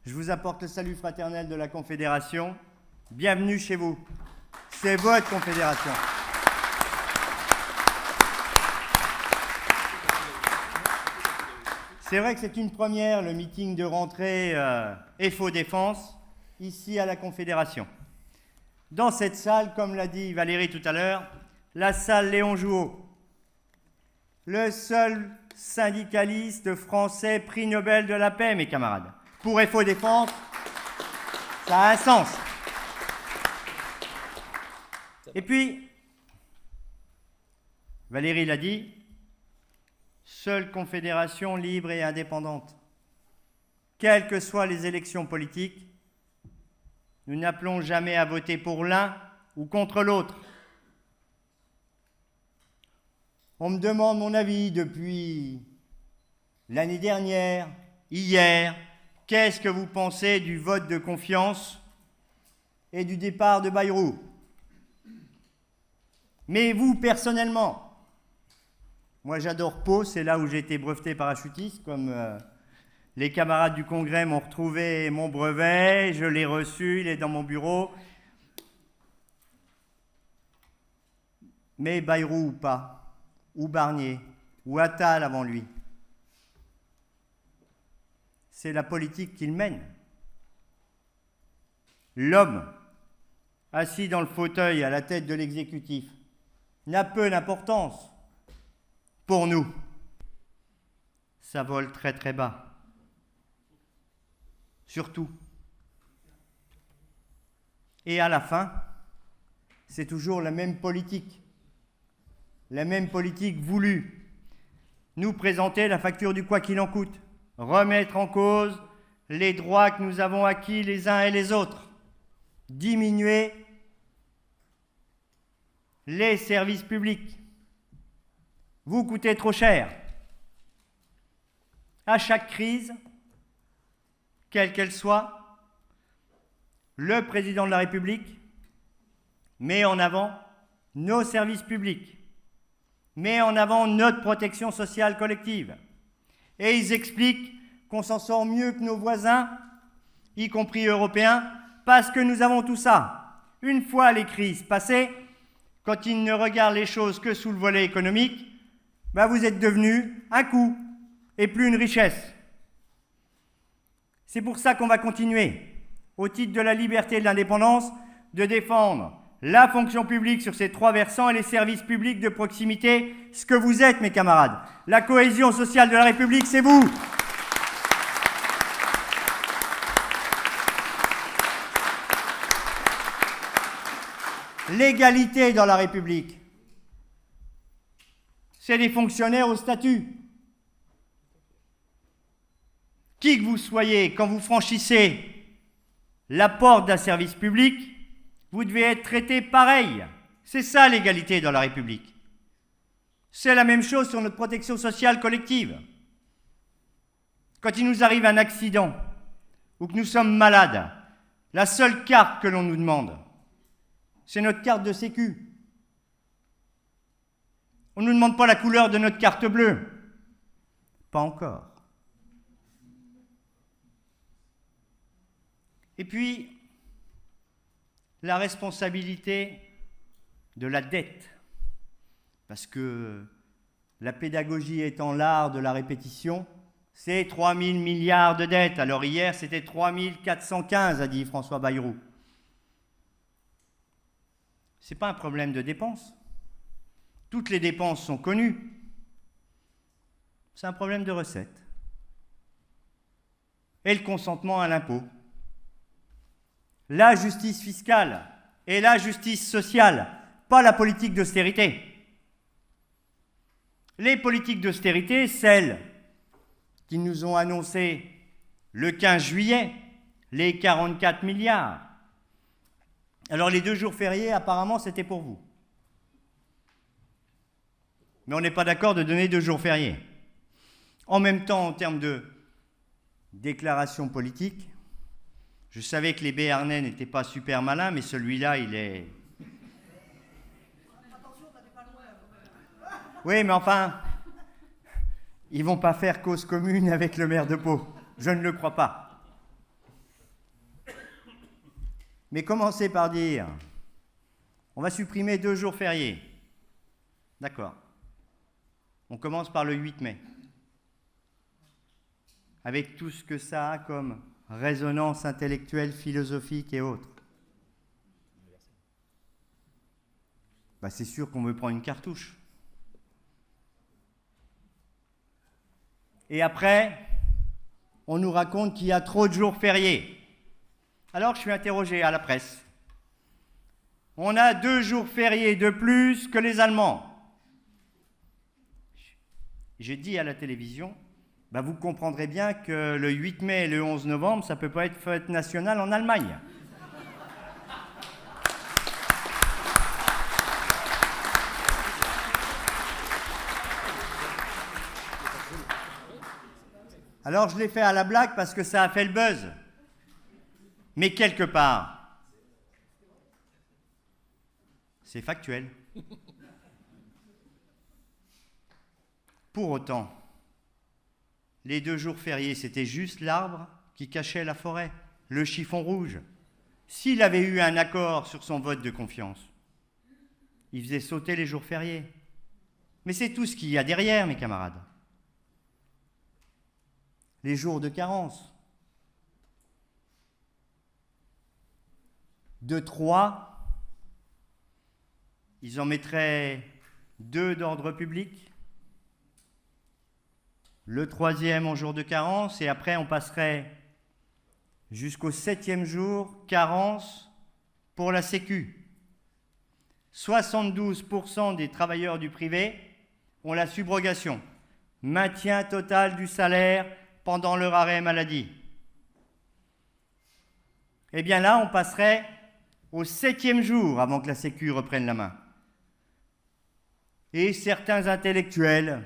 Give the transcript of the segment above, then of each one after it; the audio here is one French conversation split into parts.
Je vous apporte le salut fraternel de la Confédération. Bienvenue chez vous. C'est votre Confédération. C'est vrai que c'est une première, le meeting de rentrée FO Défense, ici à la Confédération. Dans cette salle, comme l'a dit Valérie tout à l'heure, la salle Léon Jouot, le seul syndicaliste français prix Nobel de la paix, mes camarades. Pour FO Défense, ça a un sens. Et puis, Valérie l'a dit, seule confédération libre et indépendante. Quelles que soient les élections politiques, nous n'appelons jamais à voter pour l'un ou contre l'autre. On me demande mon avis depuis l'année dernière, hier. Qu'est-ce que vous pensez du vote de confiance et du départ de Bayrou? Mais vous, personnellement, moi j'adore Pau, c'est là où j'ai été breveté parachutiste, comme les camarades du Congrès m'ont retrouvé mon brevet, je l'ai reçu, il est dans mon bureau. Mais Bayrou ou pas, ou Barnier, ou Attal avant lui, c'est la politique qu'il mène. L'homme, assis dans le fauteuil à la tête de l'exécutif, n'a peu d'importance pour nous. Ça vole très très bas. Surtout. Et à la fin, c'est toujours la même politique voulue. Nous présenter la facture du quoi qu'il en coûte, remettre en cause les droits que nous avons acquis les uns et les autres, diminuer les services publics. Vous coûtez trop cher. À chaque crise, quelle qu'elle soit, le président de la République met en avant nos services publics, met en avant notre protection sociale collective. Et ils expliquent qu'on s'en sort mieux que nos voisins, y compris européens, parce que nous avons tout ça. Une fois les crises passées, quand ils ne regardent les choses que sous le volet économique, vous êtes devenus un coût et plus une richesse. C'est pour ça qu'on va continuer, au titre de la liberté et de l'indépendance, de défendre la fonction publique sur ces trois versants et les services publics de proximité, ce que vous êtes, mes camarades. La cohésion sociale de la République, c'est vous. L'égalité dans la République, c'est des fonctionnaires au statut. Qui que vous soyez, quand vous franchissez la porte d'un service public, vous devez être traité pareil. C'est ça l'égalité dans la République. C'est la même chose sur notre protection sociale collective. Quand il nous arrive un accident ou que nous sommes malades, la seule carte que l'on nous demande, c'est notre carte de sécu. On ne nous demande pas la couleur de notre carte bleue. Pas encore. Et puis, la responsabilité de la dette. Parce que la pédagogie étant l'art de la répétition, c'est 3 000 milliards de dettes. Alors hier, c'était 3 415, a dit François Bayrou. Ce n'est pas un problème de dépenses. Toutes les dépenses sont connues. C'est un problème de recettes. Et le consentement à l'impôt. La justice fiscale et la justice sociale, pas la politique d'austérité. Les politiques d'austérité, celles qui nous ont annoncées le 15 juillet, les 44 milliards. Alors les 2 jours fériés, apparemment, c'était pour vous. Mais on n'est pas d'accord de donner 2 jours fériés. En même temps, en termes de déclaration politique, je savais que les Béarnais n'étaient pas super malins, mais celui-là, il est... Attention, t'as pas loin. Oui, mais enfin, ils ne vont pas faire cause commune avec le maire de Pau. Je ne le crois pas. Mais commencez par dire, on va supprimer 2 jours fériés. D'accord. On commence par le 8 mai. Avec tout ce que ça a comme résonance intellectuelle, philosophique et autres. C'est sûr qu'on veut prendre une cartouche. Et après, on nous raconte qu'il y a trop de jours fériés. Alors je suis interrogé à la presse. On a 2 jours fériés de plus que les Allemands. J'ai dit à la télévision, vous comprendrez bien que le 8 mai et le 11 novembre, ça ne peut pas être fête nationale en Allemagne. Alors je l'ai fait à la blague parce que ça a fait le buzz. Mais quelque part, c'est factuel. Pour autant, les 2 jours fériés, c'était juste l'arbre qui cachait la forêt, le chiffon rouge. S'il avait eu un accord sur son vote de confiance, il faisait sauter les jours fériés. Mais c'est tout ce qu'il y a derrière, mes camarades. Les jours de carence. De 3, ils en mettraient 2 d'ordre public, le 3e en jour de carence, et après on passerait jusqu'au 7e jour, carence pour la Sécu. 72% des travailleurs du privé ont la subrogation, maintien total du salaire pendant leur arrêt maladie. Eh bien là, on passerait au 7e jour avant que la Sécu reprenne la main. Et certains intellectuels,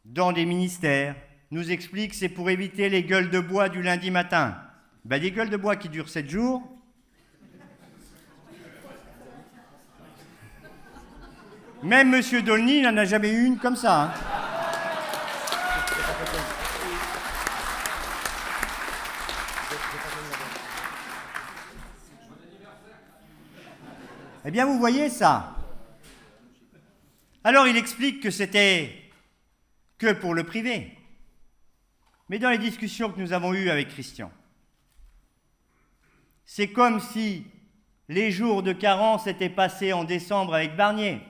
dans des ministères, nous expliquent que c'est pour éviter les gueules de bois du lundi matin. Des gueules de bois qui durent 7 jours. Même M. Dolny n'en a jamais eu une comme ça. Eh bien, vous voyez ça. Alors, il explique que c'était que pour le privé. Mais dans les discussions que nous avons eues avec Christian, c'est comme si les jours de carence étaient passés en décembre avec Barnier.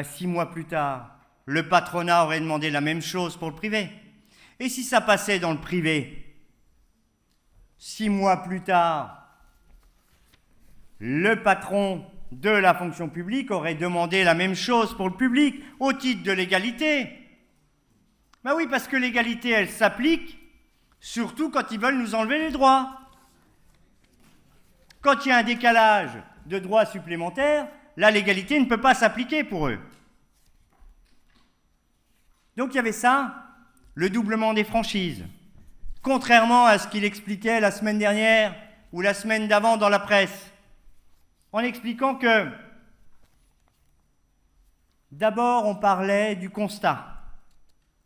6 mois plus tard, le patronat aurait demandé la même chose pour le privé. Et si ça passait dans le privé, 6 mois plus tard, le patron de la fonction publique aurait demandé la même chose pour le public, au titre de l'égalité. Oui, parce que l'égalité, elle s'applique, surtout quand ils veulent nous enlever les droits. Quand il y a un décalage de droits supplémentaires, la légalité ne peut pas s'appliquer pour eux. Donc il y avait ça, le doublement des franchises. Contrairement à ce qu'il expliquait la semaine dernière ou la semaine d'avant dans la presse, en expliquant que d'abord on parlait du constat,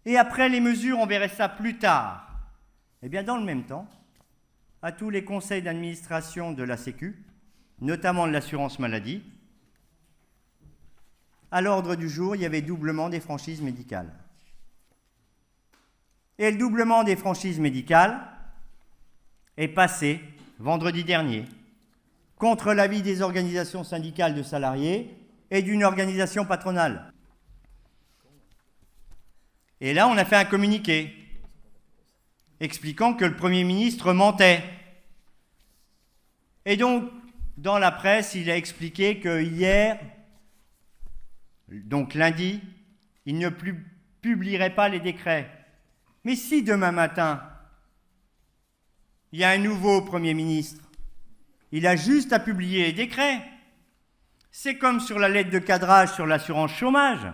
et après les mesures on verrait ça plus tard. Eh bien dans le même temps, à tous les conseils d'administration de la Sécu, notamment de l'assurance maladie, à l'ordre du jour, il y avait doublement des franchises médicales. Et le doublement des franchises médicales est passé vendredi dernier, contre l'avis des organisations syndicales de salariés et d'une organisation patronale. Et là, on a fait un communiqué expliquant que le Premier ministre mentait. Et donc, dans la presse, il a expliqué que hier, donc lundi, il ne publierait pas les décrets. Mais si demain matin, il y a un nouveau Premier ministre, il a juste à publier les décrets. C'est comme sur la lettre de cadrage sur l'assurance chômage.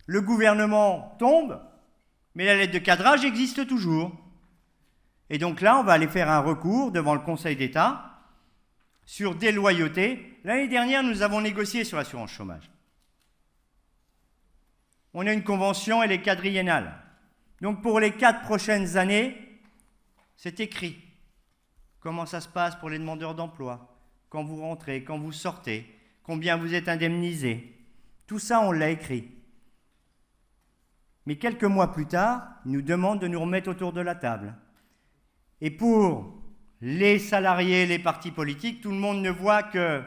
Le gouvernement tombe, mais la lettre de cadrage existe toujours. Et donc là, on va aller faire un recours devant le Conseil d'État sur déloyauté. L'année dernière, nous avons négocié sur l'assurance chômage. On a une convention, elle est quadriennale. Donc pour les 4 prochaines années, C'est écrit. Comment ça se passe pour les demandeurs d'emploi, quand vous rentrez, quand vous sortez, combien vous êtes indemnisé. Tout ça, on l'a écrit. Mais quelques mois plus tard, ils nous demandent de nous remettre autour de la table. Et pour les salariés, les partis politiques, tout le monde ne voit que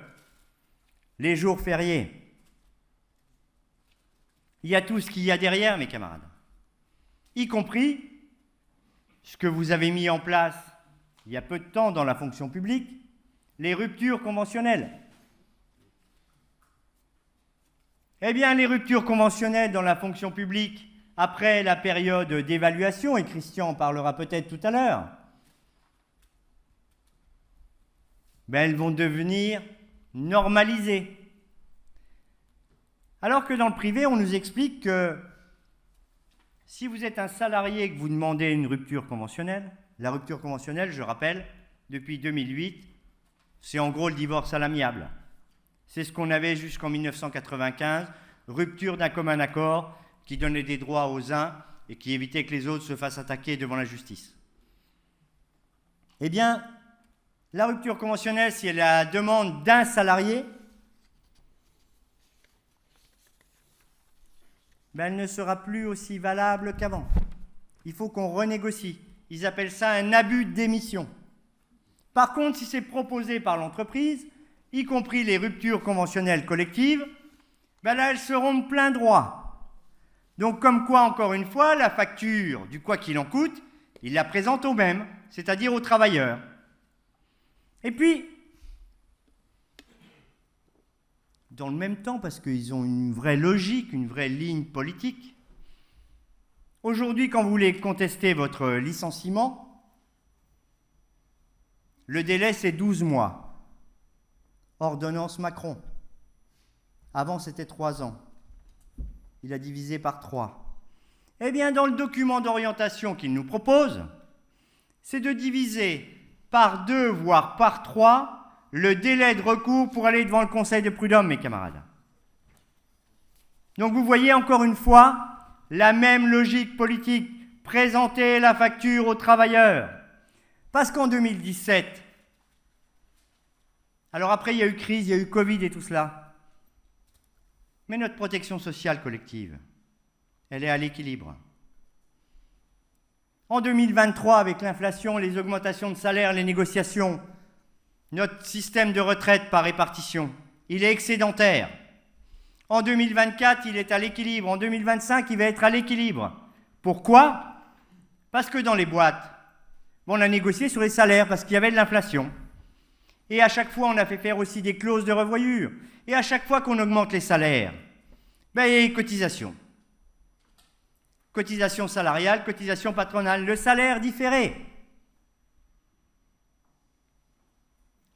les jours fériés. Il y a tout ce qu'il y a derrière, mes camarades. Y compris ce que vous avez mis en place il y a peu de temps dans la fonction publique, les ruptures conventionnelles. Eh bien, les ruptures conventionnelles dans la fonction publique, après la période d'évaluation, et Christian en parlera peut-être tout à l'heure, elles vont devenir normalisées. Alors que dans le privé, on nous explique que si vous êtes un salarié et que vous demandez une rupture conventionnelle, la rupture conventionnelle, je rappelle, depuis 2008, c'est en gros le divorce à l'amiable. C'est ce qu'on avait jusqu'en 1995, rupture d'un commun accord qui donnait des droits aux uns et qui évitait que les autres se fassent attaquer devant la justice. Eh bien, la rupture conventionnelle, si elle est à la demande d'un salarié, elle ne sera plus aussi valable qu'avant. Il faut qu'on renégocie. Ils appellent ça un abus d'émission. Par contre, si c'est proposé par l'entreprise, y compris les ruptures conventionnelles collectives, là, elles seront de plein droit. Donc, comme quoi, encore une fois, la facture du quoi qu'il en coûte, il la présente aux mêmes, c'est-à-dire aux travailleurs. Et puis, dans le même temps, parce qu'ils ont une vraie logique, une vraie ligne politique, aujourd'hui, quand vous voulez contester votre licenciement, le délai, c'est 12 mois. Ordonnance Macron. Avant, c'était 3 ans. Il a divisé par 3. Eh bien, dans le document d'orientation qu'il nous propose, c'est de diviser par 2, voire par 3, le délai de recours pour aller devant le Conseil de prud'homme, mes camarades. Donc, vous voyez encore une fois la même logique politique, présenter la facture aux travailleurs. Parce qu'en 2017, alors après il y a eu crise, il y a eu Covid et tout cela, mais notre protection sociale collective, elle est à l'équilibre. En 2023, avec l'inflation, les augmentations de salaire, les négociations, notre système de retraite par répartition, il est excédentaire. En 2024, il est à l'équilibre. En 2025, il va être à l'équilibre. Pourquoi ? Parce que dans les boîtes, on a négocié sur les salaires parce qu'il y avait de l'inflation. Et à chaque fois, on a fait faire aussi des clauses de revoyure. Et à chaque fois qu'on augmente les salaires, il y a les cotisations. Cotisation salariale, cotisation patronale, le salaire différé.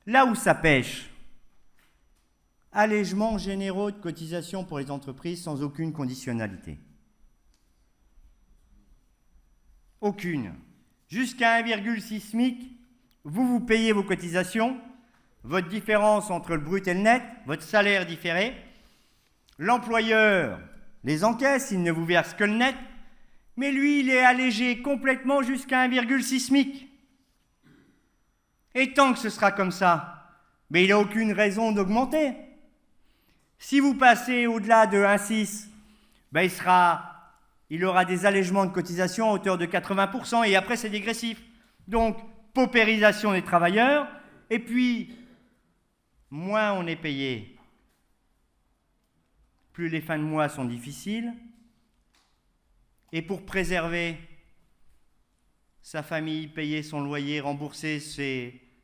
Là où ça pêche, allègements généraux de cotisations pour les entreprises sans aucune conditionnalité. Aucune. Jusqu'à 1,6 SMIC, vous payez vos cotisations, votre différence entre le brut et le net, votre salaire différé. L'employeur les encaisse, il ne vous verse que le net, mais lui, il est allégé complètement jusqu'à 1,6 SMIC. Et tant que ce sera comme ça, mais il n'a aucune raison d'augmenter. Si vous passez au-delà de 1,6, il aura des allègements de cotisation à hauteur de 80% et après c'est dégressif. Donc, paupérisation des travailleurs, et puis, moins on est payé, plus les fins de mois sont difficiles, et pour préserver sa famille, payer son loyer, rembourser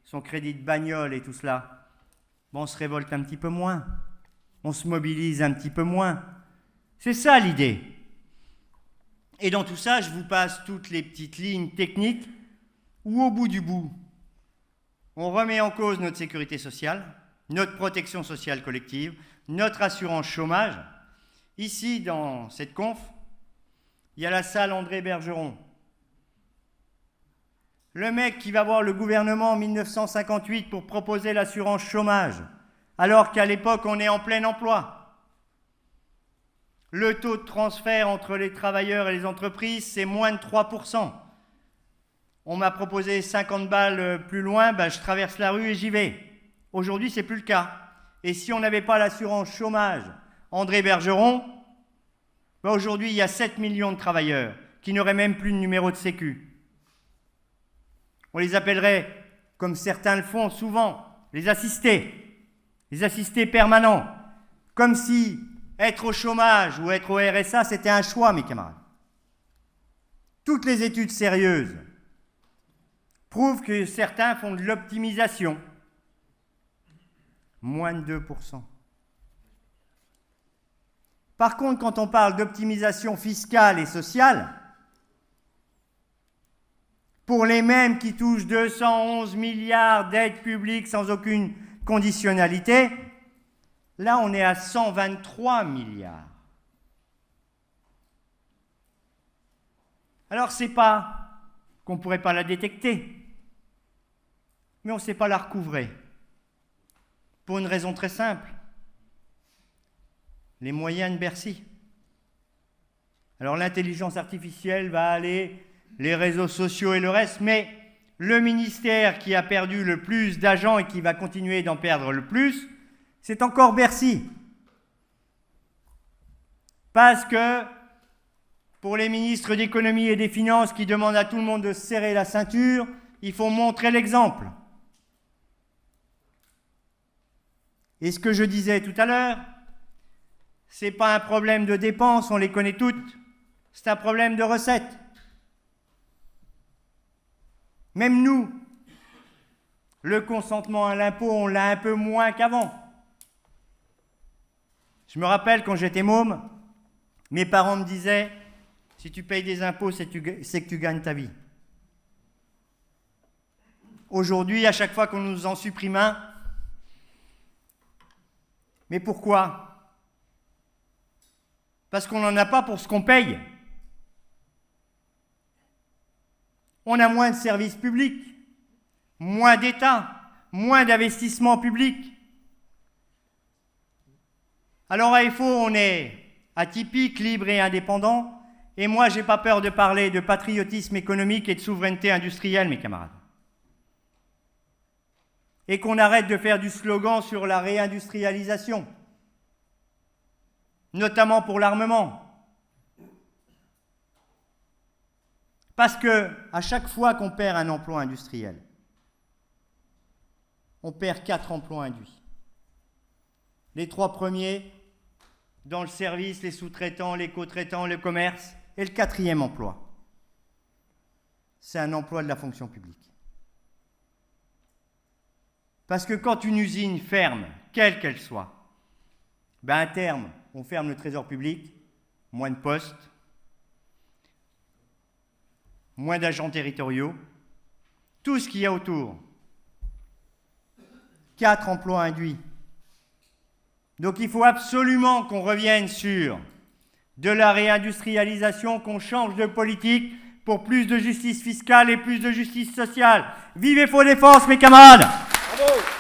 son crédit de bagnole et tout cela, on se révolte un petit peu moins, on se mobilise un petit peu moins. C'est ça l'idée. Et dans tout ça, je vous passe toutes les petites lignes techniques où au bout du bout, on remet en cause notre sécurité sociale, notre protection sociale collective, notre assurance chômage. Ici, dans cette conf, il y a la salle André Bergeron. Le mec qui va voir le gouvernement en 1958 pour proposer l'assurance chômage, alors qu'à l'époque, on est en plein emploi. Le taux de transfert entre les travailleurs et les entreprises, c'est moins de 3%. on m'a proposé 50 balles plus loin, ben, je traverse la rue et j'y vais. Aujourd'hui, ce n'est plus le cas. Et si on n'avait pas l'assurance chômage André Bergeron, ben aujourd'hui, il y a 7 millions de travailleurs qui n'auraient même plus de numéro de sécu. On les appellerait, comme certains le font souvent, les assistés permanents, comme si être au chômage ou être au RSA, c'était un choix, mes camarades. Toutes les études sérieuses prouvent que certains font de l'optimisation. Moins de 2%. Par contre, quand on parle d'optimisation fiscale et sociale, pour les mêmes qui touchent 211 milliards d'aides publiques sans aucune conditionnalité, là on est à 123 milliards. Alors c'est pas qu'on ne pourrait pas la détecter, mais on ne sait pas la recouvrer. Pour une raison très simple, les moyens de Bercy. Alors l'intelligence artificielle va aller, les réseaux sociaux et le reste, mais le ministère qui a perdu le plus d'agents et qui va continuer d'en perdre le plus, c'est encore Bercy. Parce que pour les ministres d'économie et des finances qui demandent à tout le monde de se serrer la ceinture, il faut montrer l'exemple. Et ce que je disais tout à l'heure, ce n'est pas un problème de dépenses, on les connaît toutes, c'est un problème de recettes. Même nous, le consentement à l'impôt, on l'a un peu moins qu'avant. Je me rappelle quand j'étais môme, mes parents me disaient « Si tu payes des impôts, c'est que tu gagnes ta vie. » Aujourd'hui, à chaque fois qu'on nous en supprime un, mais pourquoi? Parce qu'on n'en a pas pour ce qu'on paye. On a moins de services publics, moins d'État, moins d'investissements publics. Alors à FO, on est atypique, libre et indépendant, et moi, je n'ai pas peur de parler de patriotisme économique et de souveraineté industrielle, mes camarades. Et qu'on arrête de faire du slogan sur la réindustrialisation, notamment pour l'armement. Parce que à chaque fois qu'on perd un emploi industriel, on perd 4 emplois induits. Les 3 premiers dans le service, les sous-traitants, les co-traitants, le commerce, et le 4e emploi, c'est un emploi de la fonction publique. Parce que quand une usine ferme, quelle qu'elle soit, ben à terme, on ferme le trésor public, moins de postes, moins d'agents territoriaux, tout ce qu'il y a autour. 4 emplois induits. Donc il faut absolument qu'on revienne sur de la réindustrialisation, qu'on change de politique pour plus de justice fiscale et plus de justice sociale. Vive FO Défense, mes camarades! Bravo.